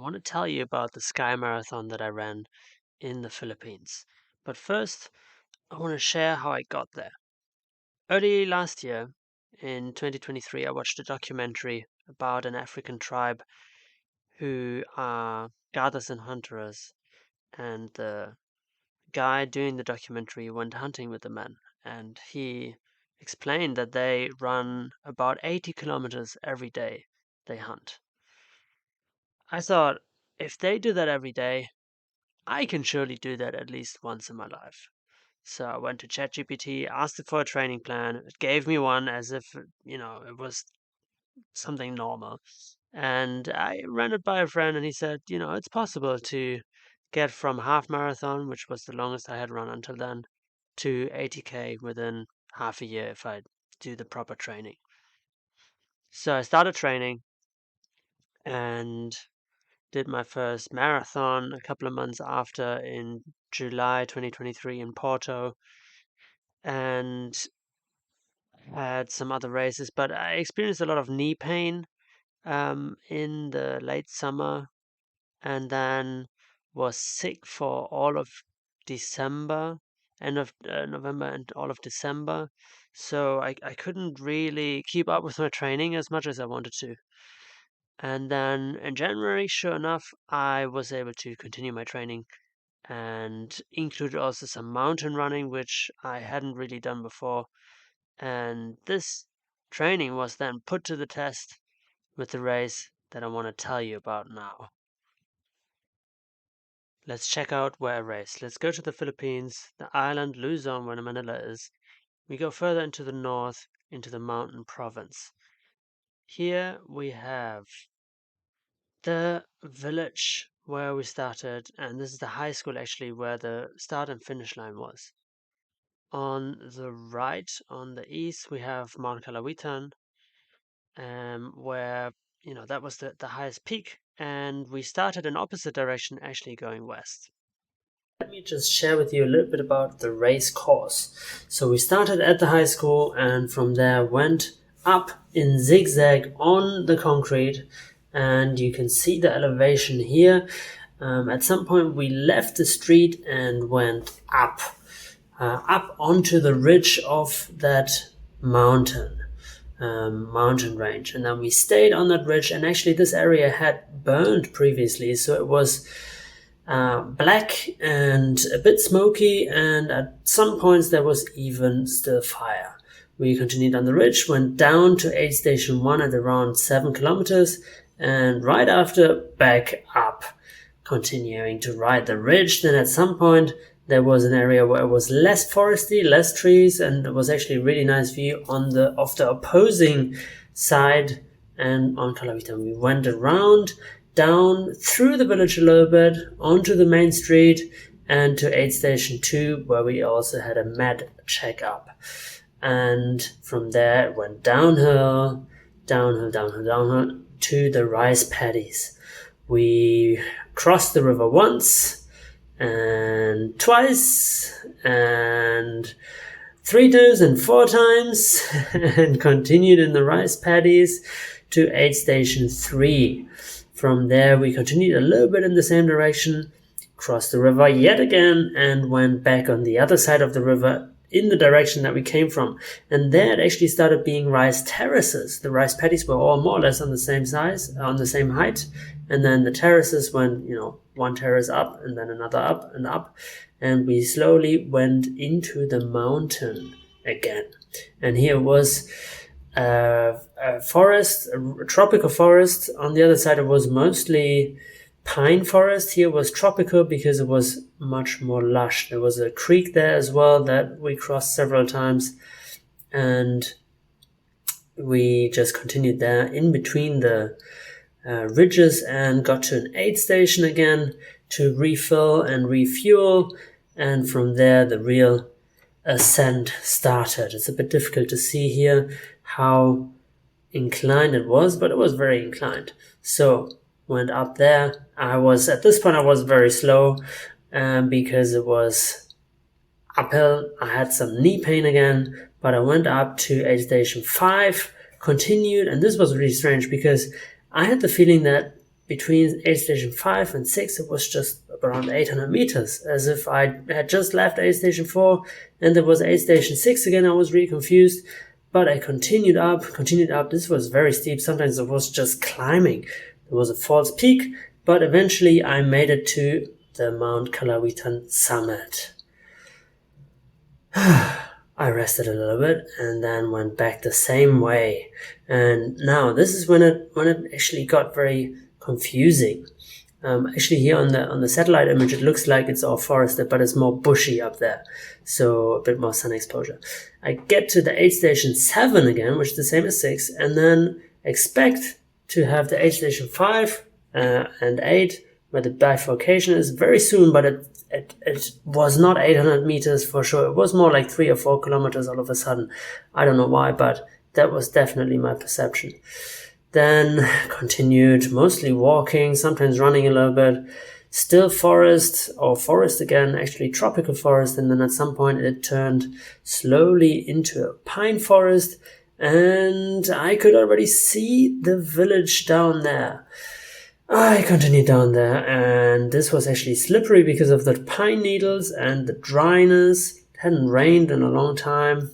want to tell you about the Sky Marathon that I ran in the Philippines. But first, I want to share how I got there. Early last year, in 2023, I watched a documentary about an African tribe who are gatherers and hunters, and the guy doing the documentary went hunting with the men, and he explained that they run about 80 kilometers every day they hunt. I thought, if they do that every day, I can surely do that at least once in my life. So I went to ChatGPT, asked it for a training plan. It gave me one as if, it was something normal. And I ran it by a friend, and he said, it's possible to get from half marathon, which was the longest I had run until then, to 80K within half a year if I do the proper training. So I started training and did my first marathon a couple of months after in July 2023 in Porto, and had some other races, but I experienced a lot of knee pain in the late summer, and then was sick for all of December, end of November and all of December. So I couldn't really keep up with my training as much as I wanted to. And then in January, sure enough, I was able to continue my training and included also some mountain running, which I hadn't really done before. And this training was then put to the test with the race that I want to tell you about now. Let's check out where I raced. Let's go to the Philippines, the island Luzon, where Manila is. We go further into the north, into the mountain province. Here we have the village where we started, and this is the high school actually where the start and finish line was. On the right, on the east, we have Mount Kalawitan, where that was the highest peak, and we started in opposite direction, actually going west. Let me just share with you a little bit about the race course. So we started at the high school, and from there went up in zigzag on the concrete, and you can see the elevation here. At some point we left the street and went up onto the ridge of that mountain range, and then we stayed on that ridge. And actually this area had burned previously, so it was black and a bit smoky, and at some points there was even still fire. We continued on the ridge, went down to aid station 1 at around 7 kilometers, and right after back up, continuing to ride the ridge. Then at some point there was an area where it was less foresty, less trees, and it was actually a really nice view of the opposing side. And on Kalawitan we went around, down through the village a little bit, onto the main street, and to aid station 2, where we also had a med checkup. And from there it went downhill to the rice paddies. We crossed the river once and twice and 3 times and 4 times and continued in the rice paddies to aid station 3. From there we continued a little bit in the same direction, crossed the river yet again, and went back on the other side of the river in the direction that we came from. And there it actually started being rice terraces. The rice paddies were all more or less on the same size, on the same height, and then the terraces went, one terrace up and then another up and up, and we slowly went into the mountain again. And here was a forest, a tropical forest. On the other side it was mostly pine forest. Here was tropical because it was much more lush. There was a creek there as well that we crossed several times, and we just continued there in between the ridges and got to an aid station again to refill and refuel, and from there the real ascent started. It's a bit difficult to see here how inclined it was, but it was very inclined. So went up there. At this point I was very slow because it was uphill. I had some knee pain again, but I went up to aid station 5, continued, and this was really strange because I had the feeling that between aid station 5 and 6, it was just around 800 meters, as if I had just left aid station 4 and there was aid station 6 again. I was really confused, but I continued up. This was very steep. Sometimes it was just climbing. There was a false peak, but eventually I made it to the Mount Kalawitan summit. I rested a little bit and then went back the same way. And now this is when it actually got very confusing. Actually, here on the satellite image, it looks like it's all forested, but it's more bushy up there, so a bit more sun exposure. I get to the aid station 7 again, which is the same as 6, and then expect to have the aid station 5 and 8, where the bifurcation is very soon, but it was not 800 meters for sure. It was more like 3 or 4 kilometers all of a sudden. I don't know why, but that was definitely my perception. Then continued mostly walking, sometimes running a little bit, still forest again, actually tropical forest. And then at some point it turned slowly into a pine forest and I could already see the village down there. I continued down there and this was actually slippery because of the pine needles and the dryness. It hadn't rained in a long time.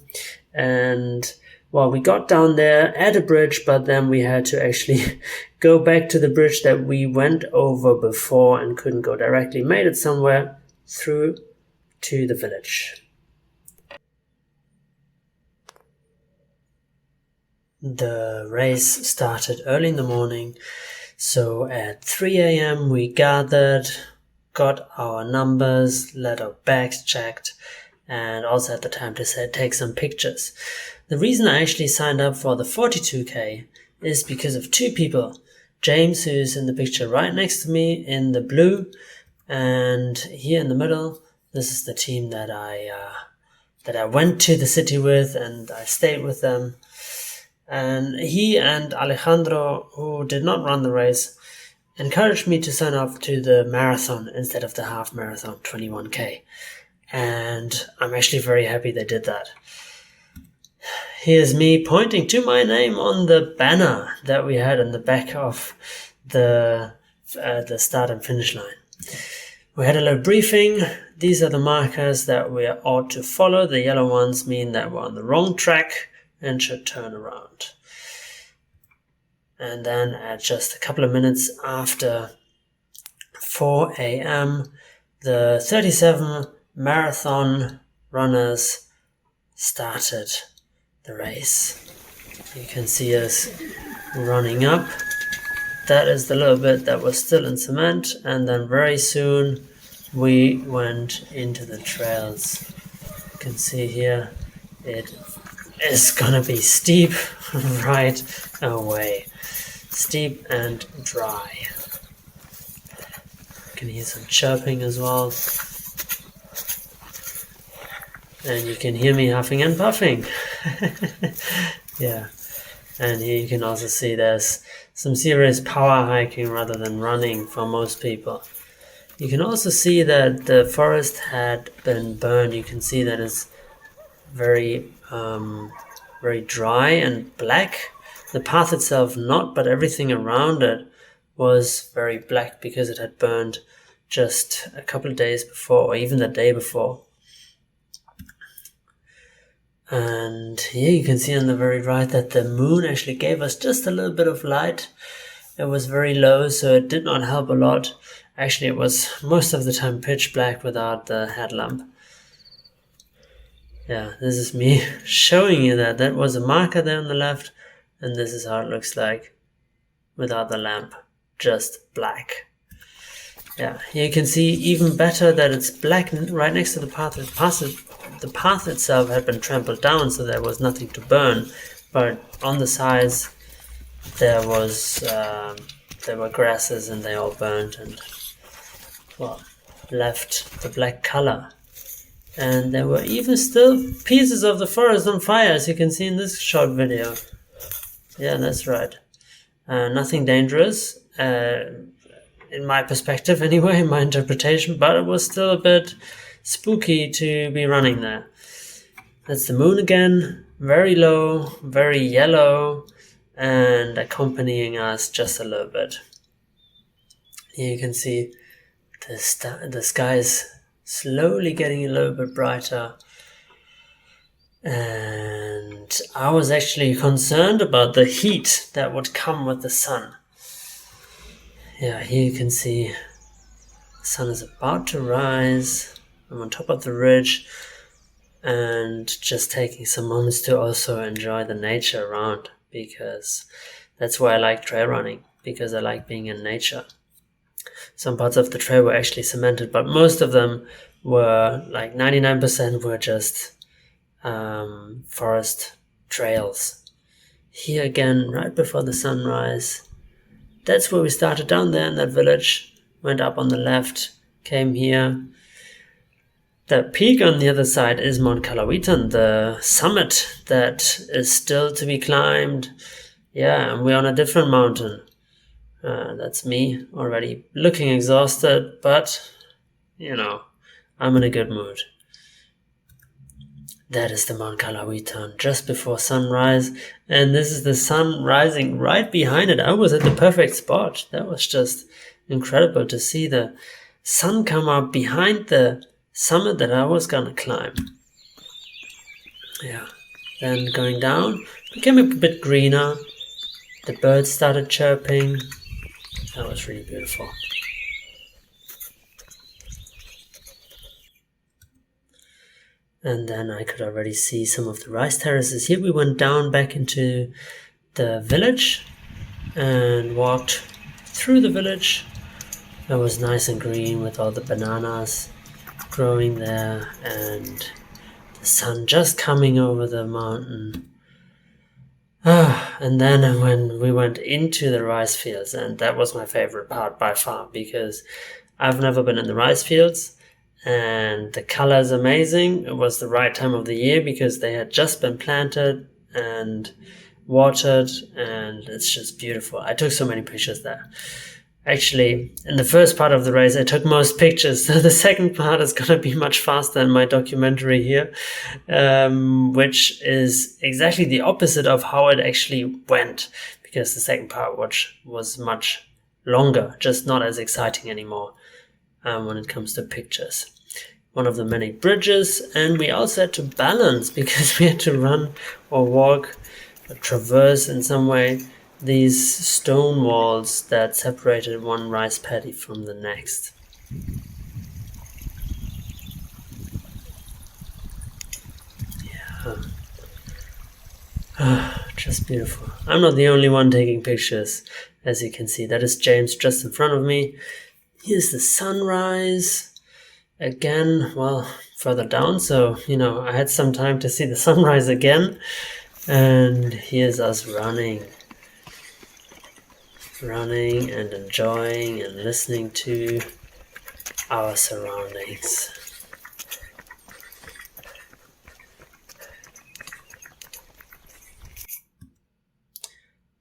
And well, we got down there at a bridge, but then we had to actually go back to the bridge that we went over before and couldn't go directly. Made it somewhere through to the village. The race started early in the morning. So at 3 a.m. we gathered, got our numbers, let our bags checked, and also had the time to take some pictures. The reason I actually signed up for the 42K is because of 2 people. James, who's in the picture right next to me in the blue, and here in the middle, this is the team that I went to the city with and I stayed with them. And he and Alejandro, who did not run the race, encouraged me to sign up to the marathon instead of the half marathon, 21K. And I'm actually very happy they did that. Here's me pointing to my name on the banner that we had in the back of the start and finish line. We had a little briefing. These are the markers that we ought to follow. The yellow ones mean that we're on the wrong track and should turn around. And then at just a couple of minutes after 4 a.m., the 37 marathon runners started the race. You can see us running up. That is the little bit that was still in cement, and then very soon we went into the trails. You can see here it is gonna be steep right away. Steep and dry. You can hear some chirping as well. And you can hear me huffing and puffing. Yeah. And here you can also see there's some serious power hiking rather than running for most people. You can also see that the forest had been burned. You can see that it's very dry and black. The path itself not, but everything around it was very black because it had burned just a couple of days before, or even the day before. And here you can see on the very right that the moon actually gave us just a little bit of light. It was very low, so it did not help a lot. Actually, it was most of the time pitch black without the headlamp. Yeah, this is me showing you that. That was a marker there on the left, and this is how it looks like without the lamp, just black. Yeah, here you can see even better that it's black right next to the path. The path itself had been trampled down, so there was nothing to burn. But on the sides, there were grasses, and they all burnt and, well, left the black color. And there were even still pieces of the forest on fire, as you can see in this short video. Yeah, that's right. Nothing dangerous, in my perspective anyway, in my interpretation, but it was still a bit spooky to be running there. That's the moon again, very low, very yellow, and accompanying us just a little bit. Here you can see the sky is slowly getting a little bit brighter. And I was actually concerned about the heat that would come with the sun. Yeah, here you can see the sun is about to rise. I'm on top of the ridge and just taking some moments to also enjoy the nature around, because that's why I like trail running, because I like being in nature. Some parts of the trail were actually cemented, but most of them were, like 99% were just forest trails. Here again, right before the sunrise, that's where we started, down there in that village, went up on the left, came here. The peak on the other side is Mount Kalawitan, the summit that is still to be climbed. Yeah, and we're on a different mountain. That's me already looking exhausted, but I'm in a good mood. That is the Mount Kalawitan just before sunrise, and this is the sun rising right behind it. I was at the perfect spot. That was just incredible to see the sun come up behind the summit that I was gonna climb. Yeah, then going down, became a bit greener. The birds started chirping. That was really beautiful. And then I could already see some of the rice terraces. Here we went down back into the village and walked through the village. It was nice and green with all the bananas growing there and the sun just coming over the mountain. And then when we went into the rice fields, and that was my favorite part by far, because I've never been in the rice fields. And the color is amazing. It was the right time of the year because they had just been planted and watered, and it's just beautiful. I took so many pictures there. Actually, in the first part of the race, I took most pictures. So the second part is going to be much faster in my documentary here, which is exactly the opposite of how it actually went, because the second part was much longer, just not as exciting anymore. When it comes to pictures. One of the many bridges, and we also had to balance because we had to run or walk or traverse in some way these stone walls that separated one rice paddy from the next. Yeah. Just beautiful. I'm not the only one taking pictures, as you can see. That is James just in front of me. Here's the sunrise again, well, further down, so I had some time to see the sunrise again. And here's us running and enjoying and listening to our surroundings.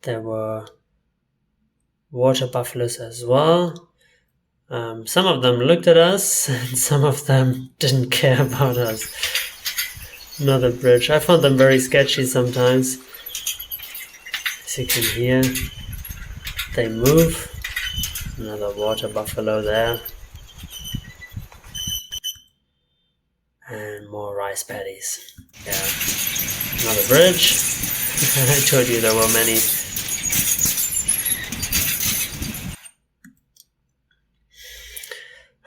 There were water buffaloes as well. Some of them looked at us, and some of them didn't care about us. Another bridge. I found them very sketchy sometimes. As you can hear, they move. Another water buffalo there. And more rice paddies. Yeah. Another bridge. I told you there were many.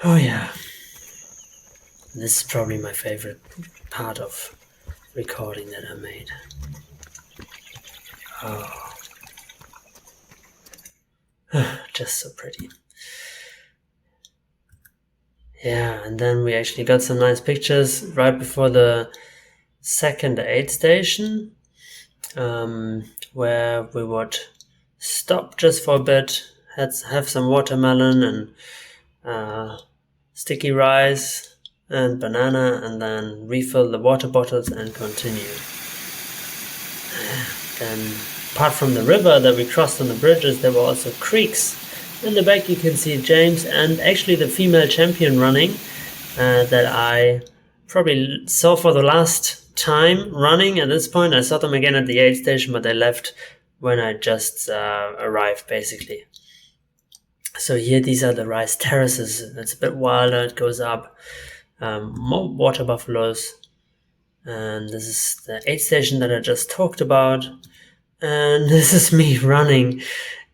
Oh yeah, this is probably my favorite part of recording that I made. Oh, just so pretty. Yeah, and then we actually got some nice pictures right before the second aid station, where we would stop just for a bit, have some watermelon and sticky rice and banana, and then refill the water bottles and continue. Then, apart from the river that we crossed on the bridges, there were also creeks. In the back you can see James and actually the female champion running that I probably saw for the last time running. At this point I saw them again at the aid station, but they left when I just arrived basically. So here, these are the rice terraces. It's a bit wilder. It goes up. More water buffaloes. And this is the aid station that I just talked about. And this is me running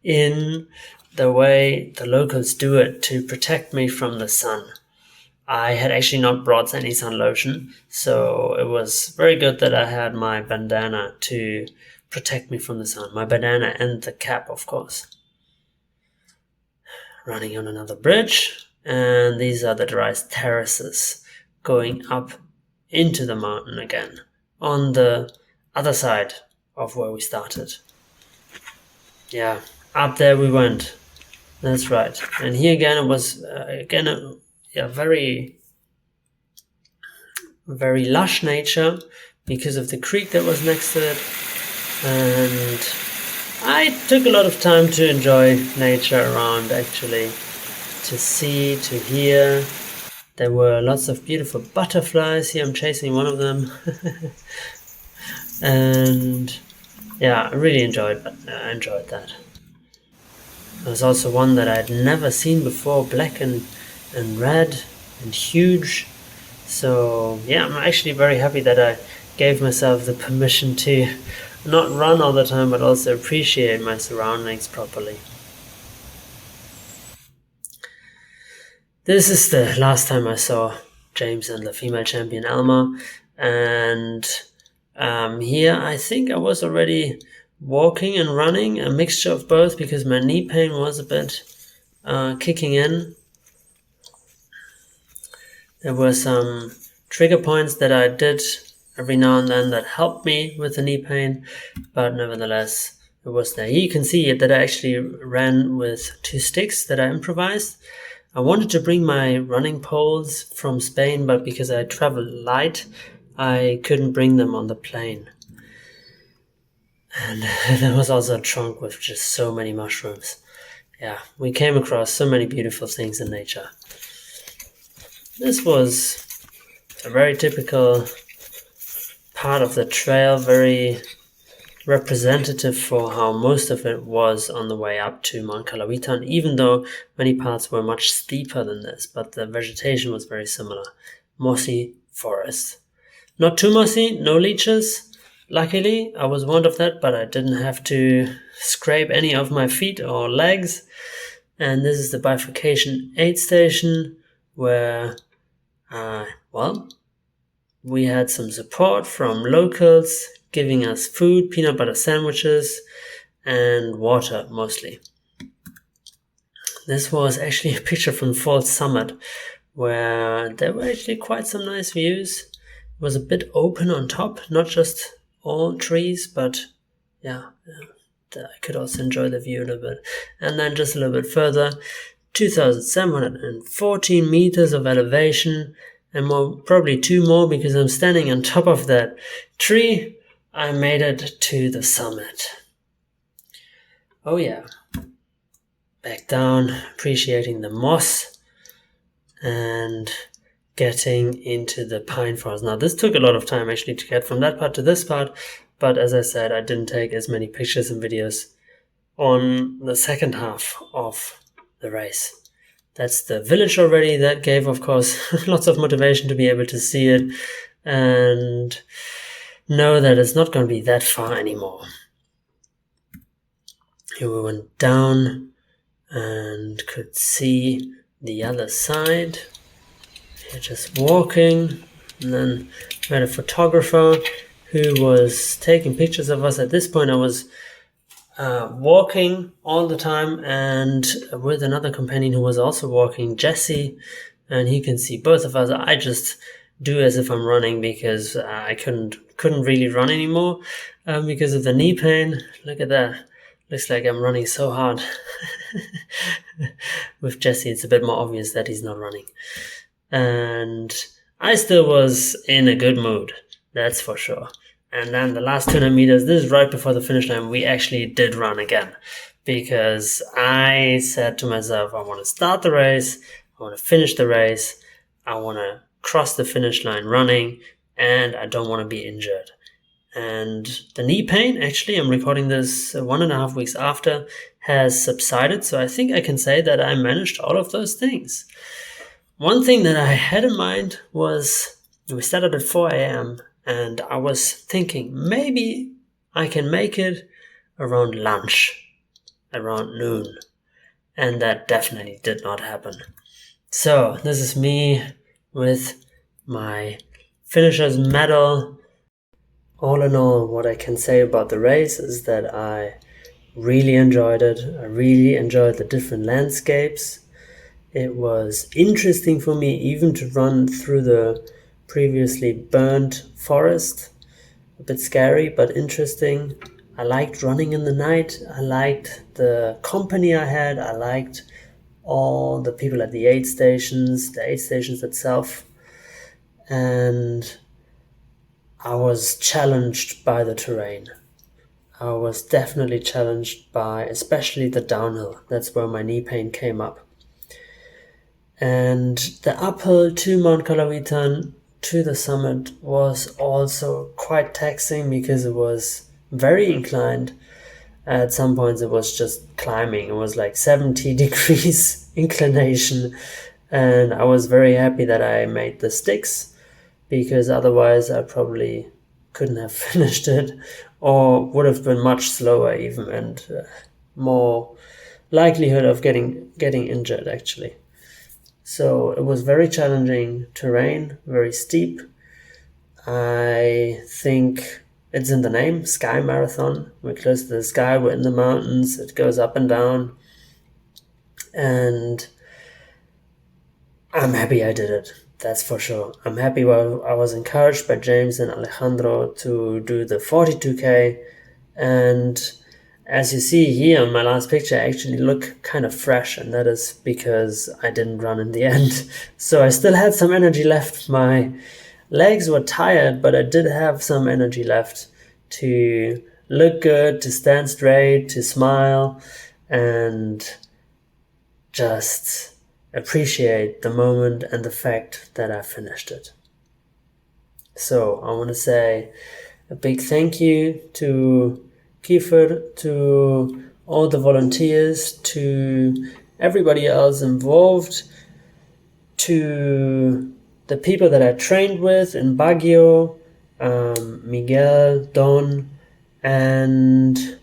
in the way the locals do it to protect me from the sun. I had actually not brought any sun lotion, so it was very good that I had my bandana to protect me from the sun. My bandana and the cap, of course. Running on another bridge, and these are the rice terraces going up into the mountain again on the other side of where we started. Yeah, up there we went. That's right. And here again, it was very, very lush nature because of the creek that was next to it. And I took a lot of time to enjoy nature around, actually, to see, to hear. There were lots of beautiful butterflies. Here I'm chasing one of them. And yeah, I really enjoyed that. There was also one that I had never seen before, black and red and huge. So yeah, I'm actually very happy that I gave myself the permission to not run all the time, but also appreciate my surroundings properly. This is the last time I saw James and the female champion Alma, and here I think I was already walking and running, a mixture of both, because my knee pain was a bit kicking in. There were some trigger points that I did every now and then that helped me with the knee pain, but nevertheless it was there. Here you can see that I actually ran with 2 sticks that I improvised. I wanted to bring my running poles from Spain, but because I traveled light, I couldn't bring them on the plane. And there was also a trunk with just so many mushrooms. Yeah, we came across so many beautiful things in nature. This was a very typical part of the trail, very representative for how most of it was on the way up to Mount Kalawitan, even though many parts were much steeper than this, but the vegetation was very similar. Mossy forest. Not too mossy, no leeches. Luckily, I was warned of that, but I didn't have to scrape any of my feet or legs. And this is the bifurcation aid station where, we had some support from locals giving us food, peanut butter sandwiches, and water mostly. This was actually a picture from Falls Summit where there were actually quite some nice views. It was a bit open on top, not just all trees, but yeah, I could also enjoy the view a little bit. And then just a little bit further, 2,714 meters of elevation, and probably 2 more because I'm standing on top of that tree. I made it to the summit. Oh yeah. Back down, appreciating the moss and getting into the pine forest. Now this took a lot of time actually to get from that part to this part, but as I said, I didn't take as many pictures and videos on the second half of the race. That's the village already. That gave, of course, lots of motivation to be able to see it and know that it's not going to be that far anymore. Here we went down and could see the other side. Here just walking, and then we had a photographer who was taking pictures of us. At this point I was walking all the time and with another companion who was also walking, Jesse, and he can see both of us. I just do as if I'm running because I couldn't really run anymore because of the knee pain. Look at that. Looks like I'm running so hard. With Jesse, it's a bit more obvious that he's not running. And I still was in a good mood, that's for sure. And then the last 200 meters, this is right before the finish line, we actually did run again. Because I said to myself, I want to start the race, I want to finish the race, I want to cross the finish line running, and I don't want to be injured. And the knee pain, actually, I'm recording this 1.5 weeks after, has subsided. So I think I can say that I managed all of those things. One thing that I had in mind was we started at 4 a.m. and I was thinking maybe I can make it around lunch, around noon. And that definitely did not happen. So this is me with my finisher's medal. All in all, what I can say about the race is that I really enjoyed it. I really enjoyed the different landscapes. It was interesting for me even to run through the previously burned forest. A bit scary, but interesting. I liked running in the night. I liked the company I had. I liked all the people at the aid stations itself. And I was challenged by the terrain. I was definitely challenged by especially the downhill. That's where my knee pain came up. And the uphill to Mount Kalawitan to the summit was also quite taxing because it was very inclined. At some points it was just climbing. It was like 70 degrees inclination. And I was very happy that I made the sticks, because otherwise I probably couldn't have finished it, or would have been much slower even, and more likelihood of getting injured actually. So it was very challenging terrain, very steep. I think it's in the name, Sky Marathon. We're close to the sky, we're in the mountains, it goes up and down. And I'm happy I did it, that's for sure. I'm happy I was encouraged by James and Alejandro to do the 42K. And as you see here on my last picture, I actually look kind of fresh, and that is because I didn't run in the end. So I still had some energy left. My legs were tired, but I did have some energy left to look good, to stand straight, to smile, and just appreciate the moment and the fact that I finished it. So I want to say a big thank you to Kiefer, to all the volunteers, to everybody else involved, to the people that I trained with in Baguio, Miguel, Don, and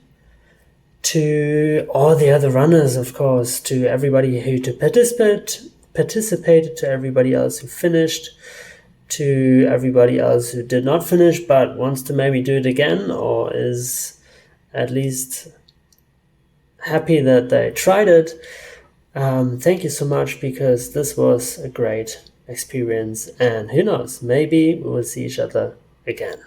to all the other runners, of course, to everybody who participated, to everybody else who finished, to everybody else who did not finish but wants to maybe do it again, or is at least happy that they tried it. Thank you so much, because this was a great experience, and who knows, maybe we will see each other again.